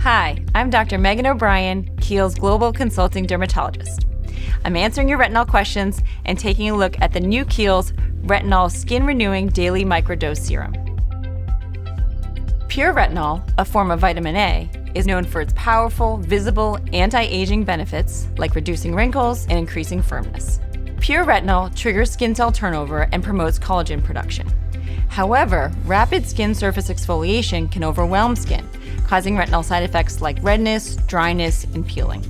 Hi, I'm Dr. Megan O'Brien, Kiehl's Global Consulting Dermatologist. I'm answering your retinol questions and taking a look at the new Kiehl's Retinol Skin Renewing Daily Micro-Dose Serum. Pure retinol, a form of vitamin A, is known for its powerful, visible anti-aging benefits like reducing wrinkles and increasing firmness. Pure retinol triggers skin cell turnover and promotes collagen production. However, rapid skin surface exfoliation can overwhelm skin, causing retinol side effects like redness, dryness, and peeling.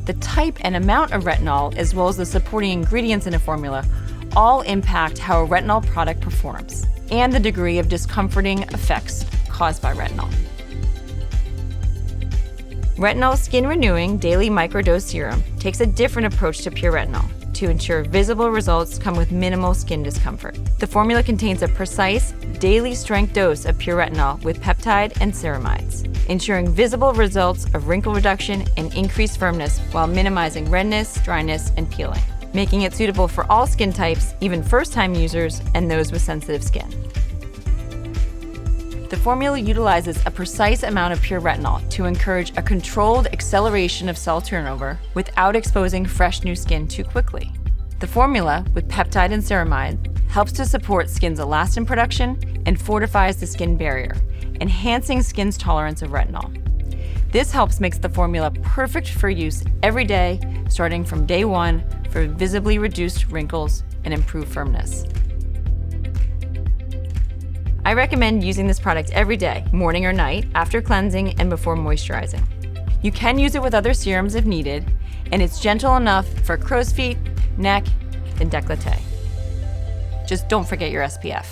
The type and amount of retinol, as well as the supporting ingredients in a formula, all impact how a retinol product performs and the degree of discomforting effects caused by retinol. Retinol Skin Renewing Daily Microdose Serum takes a different approach to pure retinol to ensure visible results come with minimal skin discomfort. The formula contains a precise, daily strength dose of pure retinol with peptide and ceramides, ensuring visible results of wrinkle reduction and increased firmness while minimizing redness, dryness, and peeling, making it suitable for all skin types, even first-time users and those with sensitive skin. The formula utilizes a precise amount of pure retinol to encourage a controlled acceleration of cell turnover without exposing fresh new skin too quickly. The formula, with peptide and ceramide, helps to support skin's elastin production and fortifies the skin barrier, enhancing skin's tolerance of retinol. This helps make the formula perfect for use every day, starting from day one, for visibly reduced wrinkles and improved firmness. I recommend using this product every day, morning or night, after cleansing and before moisturizing. You can use it with other serums if needed, and it's gentle enough for crow's feet, neck, and décolleté. Just don't forget your SPF.